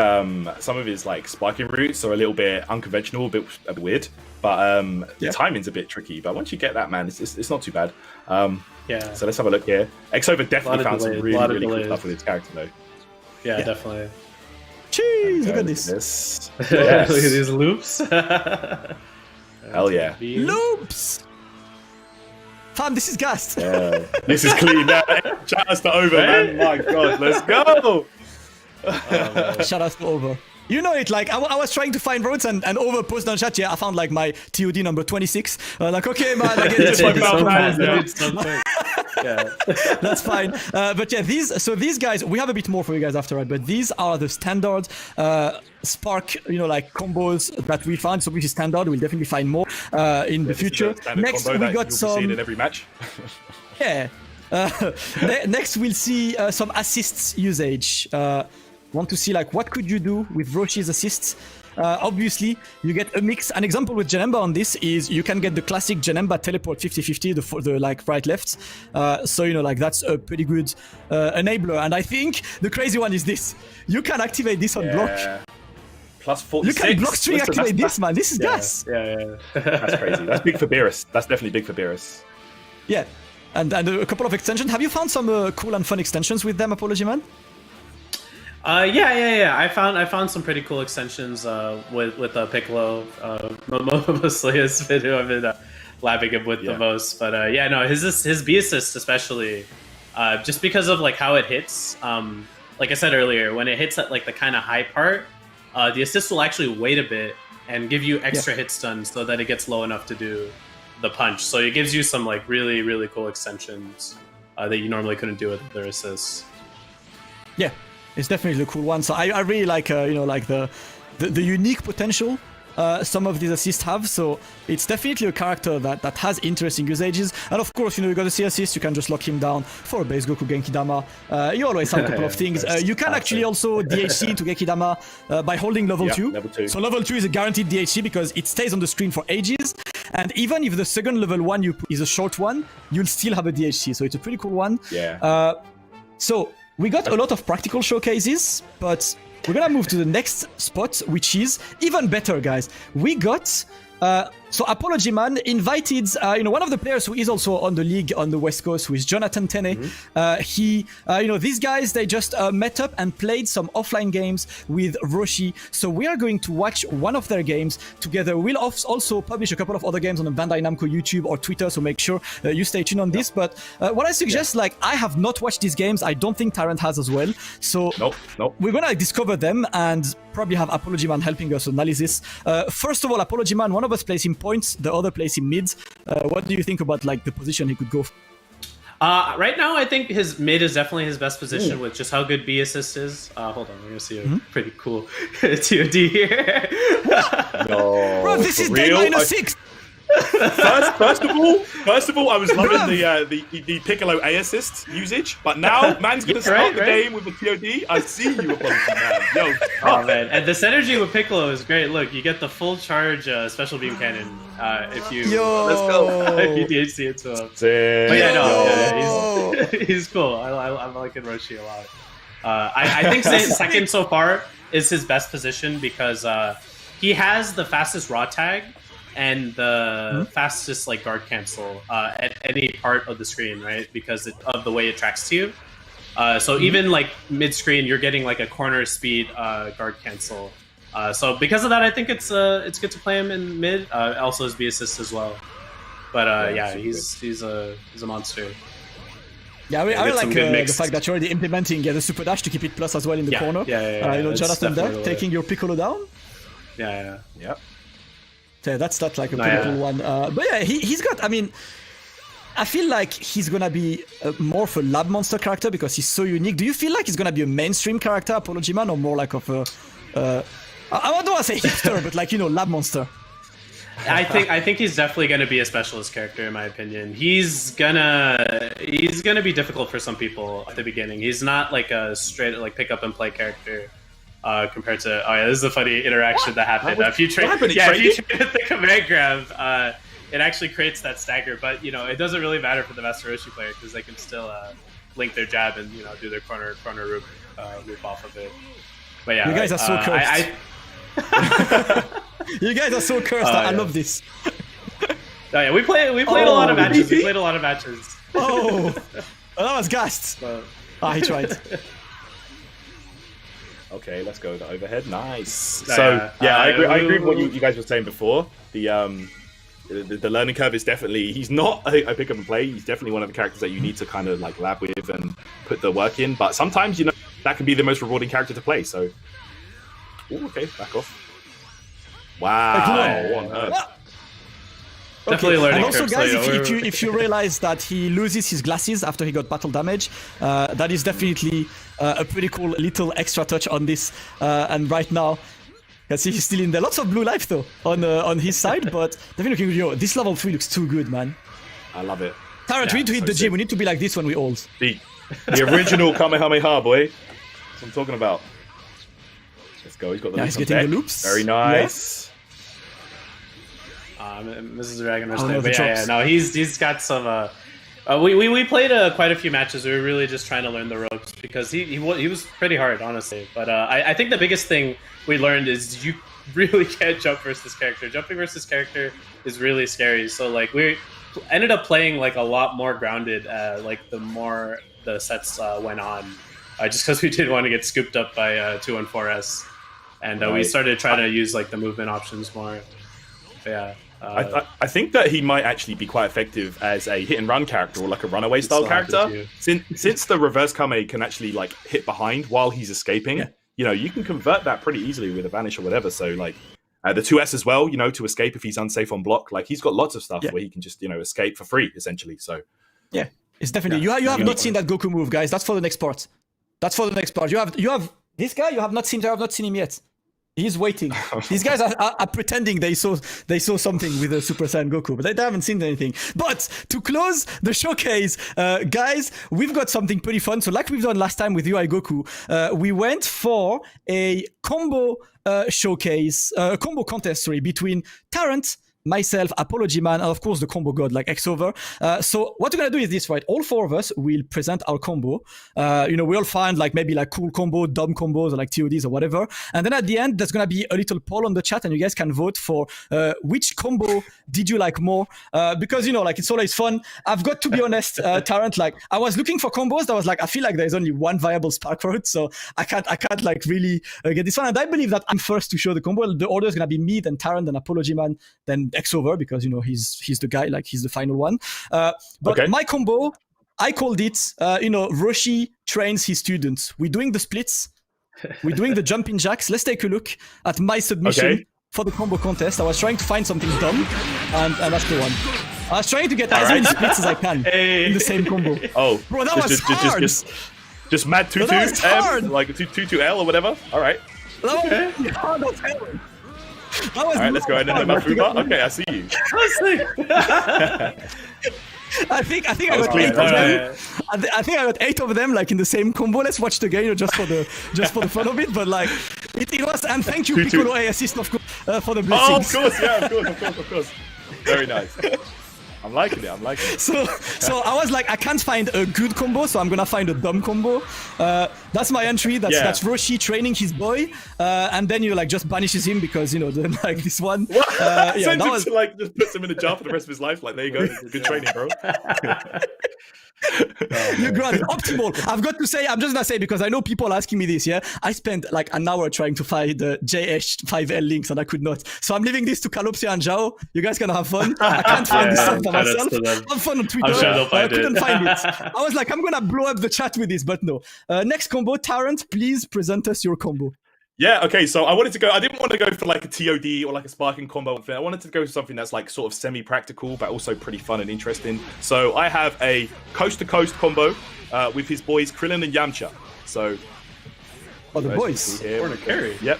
S4: like sparking routes are a little bit unconventional, a bit weird, but the timing's a bit tricky. But once you get that, man, it's not too bad.
S5: Yeah.
S4: So let's have a look here. X-Over definitely found some
S5: delays,
S4: really cool
S5: delays.
S4: stuff with his character though.
S5: Yeah, definitely.
S6: Jeez, look at
S4: Look
S6: this.
S5: Look at these loops.
S4: Hell yeah.
S6: Loops. Fam, this is gassed.
S4: Yeah. This is clean. Shout us to Over, man. My God, let's go.
S6: Shout out to Over. You know it, I was trying to find roads and Over posted on chat, I found my TOD number 26. Okay, man, I get it.
S5: Yeah.
S6: That's fine. But yeah, these guys, we have a bit more for you guys after, right? But these are the standard spark, combos that we found. So which is standard, we'll definitely find more in the future. Next, we got some.
S4: Seen in every match.
S6: Yeah. Next, we'll see some assists usage. Want to see what could you do with Roshi's assists? Obviously, you get a mix. An example with Janemba on this is you can get the classic Janemba teleport 50-50, the right-left. So, that's a pretty good enabler. And I think the crazy one is this. You can activate this on block.
S4: Plus 46.
S6: You can block string activate this, man. This is gas.
S5: Yeah.
S4: That's crazy. That's big for Beerus. That's definitely big for Beerus.
S6: Yeah. And a couple of extensions. Have you found some cool and fun extensions with them, Apology Man?
S5: Yeah. I found some pretty cool extensions with Piccolo. Mostly has been who I've been lapping him with the most. But his B assist especially, just because of how it hits. Like I said earlier, when it hits at the kind of high part, the assist will actually wait a bit and give you extra hit stun so that it gets low enough to do the punch. So it gives you some really, really cool extensions that you normally couldn't do with other assists. Yeah.
S6: It's definitely a cool one. So I really like the unique potential some of these assists have. So it's definitely a character that has interesting usages. And of course, you got to see assist. You can just lock him down for a base Goku Genki Dama. You always have a couple of things. You can actually also DHC to Genki Dama by holding level 2.
S4: Level 2.
S6: So level 2 is a guaranteed DHC because it stays on the screen for ages. And even if the second level 1 you put is a short one, you'll still have a DHC. So it's a pretty cool one.
S4: Yeah.
S6: So we got a lot of practical showcases, but we're gonna move to the next spot, which is even better, guys. We got So Apology Man invited, one of the players who is also on the league on the West Coast, who is Jonathan Tene. These guys, they just met up and played some offline games with Roshi. So we are going to watch one of their games together. We'll also publish a couple of other games on the Bandai Namco YouTube or Twitter, so make sure you stay tuned on this. But what I suggest, I have not watched these games. I don't think Tyrant has as well. So
S4: Nope.
S6: we're gonna discover them and probably have Apology Man helping us analysis. First of all, Apology Man, one of us plays him points, the other plays him mids. What do you think about the position he could go for?
S5: Right now, I think his mid is definitely his best position with just how good B assist is. Hold on, we're gonna see a pretty cool TOD here.
S4: No,
S6: Bro, this is
S4: real?
S6: day -6.
S4: First of all, I was loving the Piccolo A assist usage, but now man's gonna start the game with a TOD. I see you, Apology Man. Yo,
S5: oh man, and this synergy with Piccolo is great. Look, you get the full charge special beam cannon if you
S6: let's
S4: go.
S5: if you DHC it to him. But he's cool. I'm liking Roshi a lot. I think second so far is his best position because he has the fastest raw tag and the fastest guard cancel at any part of the screen, right? Because of the way it tracks to you. So even mid screen, you're getting a corner speed guard cancel. So because of that, I think it's good to play him in mid. Also his B assist as well. But he's a monster.
S6: Yeah, I really like the fact that you're already implementing the super dash to keep it plus as well in the corner. Jonathan there taking your Piccolo down.
S5: Yeah.
S6: So that's not a pretty cool one. But yeah, he's got, I feel like he's gonna be more of a lab monster character because he's so unique. Do you feel like he's gonna be a mainstream character, Apology Man, or more of a, I don't want to say hipster, but lab monster?
S5: I think he's definitely gonna be a specialist character in my opinion. He's gonna be difficult for some people at the beginning. He's not a straight pick up and play character. Compared to this is a funny interaction that happened. If you trade with the command grab, it actually creates that stagger. But it doesn't really matter for the Master Roshi player because they can still link their jab and do their corner loop off of it. But yeah,
S6: you guys are so cursed. You guys are so cursed. I love this.
S5: We played a lot of matches. We played a lot of matches.
S6: Oh, that was gassed. He tried.
S4: Okay, let's go the overhead. Nice. So I agree with what you guys were saying before. The learning curve is definitely, he's not a pick up and play. He's definitely one of the characters that you need to kind of lab with and put the work in. But sometimes that can be the most rewarding character to play. So, okay, back off. Wow, what on earth?
S5: Definitely learning.
S6: And also, guys, if you realize that he loses his glasses after he got battle damage, that is definitely a pretty cool little extra touch on this. And right now, you can see he's still in there. Lots of blue life though on his side, but definitely looking. This level 3 looks too good, man.
S4: I love it.
S6: Tyrant, we need to hit the gym. We need to be like this when we old.
S4: The original Kamehameha, boy. That's what I'm talking about. Let's go. He's got the
S6: he's getting the loops.
S4: Very nice.
S5: Mrs. Dragon Ball. No, he's got some. We played quite a few matches. We were really just trying to learn the ropes because he was pretty hard, honestly. But I think the biggest thing we learned is you really can't jump versus character. Jumping versus character is really scary. So we ended up playing a lot more grounded. The more the sets went on, just because we didn't want to get scooped up by 214S, and we started trying to use the movement options more. But, yeah.
S4: I think that he might actually be quite effective as a hit and run character or a runaway style character. Since the reverse Kame can actually hit behind while he's escaping, you can convert that pretty easily with a vanish or whatever. So the 2S as well, to escape if he's unsafe on block. He's got lots of stuff where he can just escape for free essentially. So
S6: yeah, it's definitely you have not seen that Goku move, guys. That's for the next part. You have this guy. You have not seen him yet. He's waiting. These guys are pretending they saw something with the Super Saiyan Goku, but they haven't seen anything. But to close the showcase, guys, we've got something pretty fun. So like we've done last time with UI Goku, we went for a combo showcase, combo contest, between Tarrant, myself, Apology Man, and of course the combo god like Xover. So what we're gonna do is this, right? All four of us will present our combo. We'll find like maybe like cool combo, dumb combos, or like TODs or whatever. And then at the end, there's gonna be a little poll on the chat, and you guys can vote for which combo did you like more. Because like it's always fun. I've got to be honest, Tarrant. Like I was looking for combos that was like I feel like there's only one viable spark route, so I can't like really get this one. And I believe that I'm first to show the combo. The order is gonna be me, then Tarrant, then Apology Man, then Xover, because he's the guy, like he's the final one. But
S4: Okay.
S6: my combo, I called it Roshi trains his students. We're doing the splits, we're doing the jumping jacks. Let's take a look at my submission for the combo contest. I was trying to find something dumb, and that's the one. I was trying to get as many splits as I can in the same combo.
S4: Oh,
S6: bro, that was hard.
S4: Just mad 2-2
S6: that was hard.
S4: like a 2-2 L or whatever. All right.
S6: That was hard as hell. All
S4: right, let's go ahead and Mafuba. Okay, I see you.
S6: I think I got 8 of them. I think I got 8 of them like in the same combo. Let's watch the game just for the fun of it. But like it was, and thank you Piccolo A assist of course for the blessings.
S4: Oh, of course, yeah, of course. Very nice. I'm liking it.
S6: So I was like, I can't find a good combo, so I'm gonna find a dumb combo. That's my entry. That's Roshi training his boy, and then just banishes him because like this one.
S4: That was like just puts him in a jar for the rest of his life. Like there you go, good training, bro.
S6: You got it. Optimal. I've got to say, I'm just gonna say because I know people asking me this. Yeah, I spent like an hour trying to find the JH5L links and I could not. So I'm leaving this to Calopsia and Zhao. You guys can have fun. I can't find this stuff for myself. Have fun on Twitter. I couldn't find it. I was like, I'm gonna blow up the chat with this, but no. Next combo, Tarrant, please present us your combo.
S4: Yeah, okay, so I didn't want to go for like a TOD or like a sparking combo. I wanted to go for something that's like sort of semi-practical, but also pretty fun and interesting. So I have a coast-to-coast combo with his boys Krillin and Yamcha. So,
S6: the boys.
S4: Corner carry. Yep,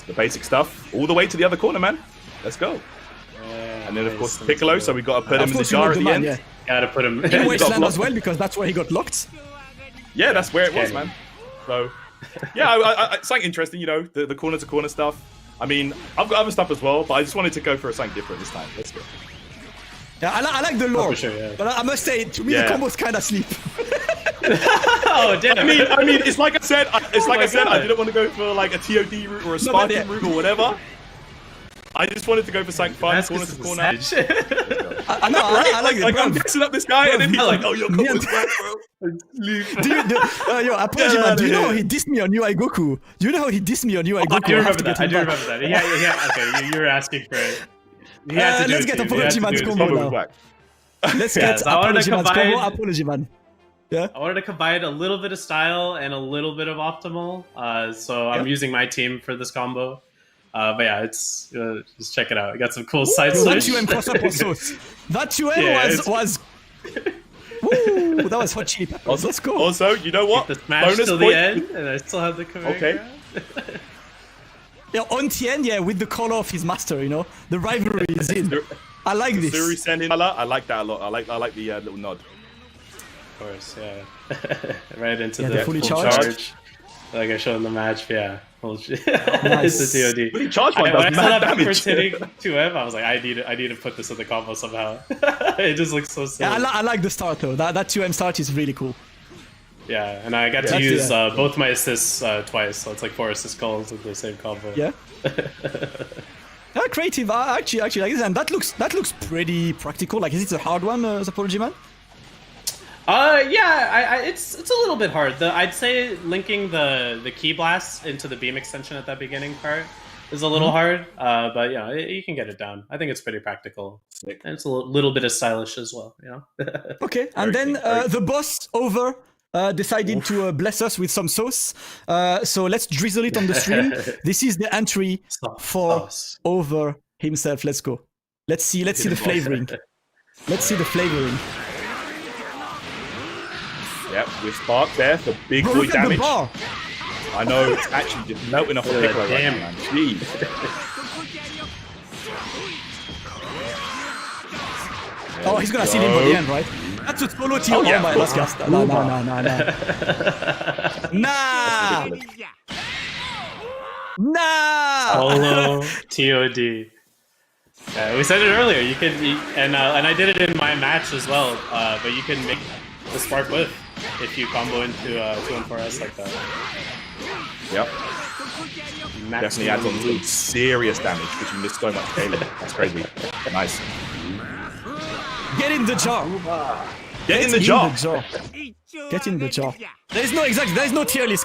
S4: the basic stuff. All the way to the other corner, man. Let's go. And then of course Piccolo, so we got to put him in the jar at the end.
S5: Gotta put him
S6: in Wasteland as well, because that's where he got locked.
S4: Yeah, that's where it was, man. So... yeah, something interesting, the corner to corner stuff. I mean, I've got other stuff as well, but I just wanted to go for something different this time. Let's go.
S6: Yeah, I like the lore, but I must say, to me, the combos kind of sleep.
S5: Oh damn!
S4: I mean, it's like I said. I didn't want to go for like a TOD route or a sparking route or whatever. I just wanted to go for something fun, corner to corner. I like it. Like, I'm mixing up this guy, and then he's like, "Oh, your combo's whack, bro."
S6: Apology, man. Do you know how he dissed me on UI Goku? Do you know how he dissed me on UI Goku?
S5: I do remember that. Yeah. Okay, you were asking for it.
S6: Let's get Apology Man's combo now. Let's get Apology Man's combo. Apology Man. Yeah.
S5: I wanted to combine a little bit of style and a little bit of optimal. So I'm using my team for this combo. But yeah, it's just check it out. I got some cool side switch.
S6: That 2M cross up also. That 2M was. Woo, that was hot chili peppers. Let's go.
S4: Also, you know what?
S5: The smash till the end, and I still have the command.
S4: Okay.
S6: Yeah, on Tien, with the color of his master, the rivalry is in. I like this.
S4: Suri sending color. I like that a lot. I like the little nod.
S5: Of course, yeah. Right into the
S6: fully
S5: full charge. Like I showed in the match, yeah. Nice. It's the TOD.
S4: Fully charged one does mad damage.
S5: Hitting 2M, I was like, I need to put this in the combo somehow. It just looks so silly.
S6: Yeah, I like the start though. That 2M start is really cool.
S5: Yeah, and I got to use both my assists twice, so it's like 4 assist calls with the same combo.
S6: Yeah. Creative. I actually like this, and that looks pretty practical. Like, is it a hard one, Apology Man?
S5: Yeah, it's a little bit hard. I'd say linking the key blast into the beam extension at that beginning part is a little hard, but yeah, you can get it down. I think it's pretty practical.
S4: Sick.
S5: And it's a little bit of stylish as well,
S6: Okay, and then the boss over decided to bless us with some sauce. So let's drizzle it on the stream. This is the entry for over himself. Let's go. Let's see the flavoring. Let's see the flavoring.
S4: Yep, with Spark there for big boy damage. I know, it's actually just melting off the Piccolo right now, man. Jeez.
S6: Oh, he's gonna see him by the end, right? That's a solo team. Oh my last cast. No.
S5: Nah! Solo TOD. We said it earlier. You can, and I did it in my match as well. But you can make the spark whiff if you combo into 2 and 4S like that.
S4: Yep. Definitely adds on some serious damage because you missed so much scaling. That's crazy. Nice.
S6: Get in the jar.
S4: Get in the jar.
S6: Get in the jar. There is no tier list.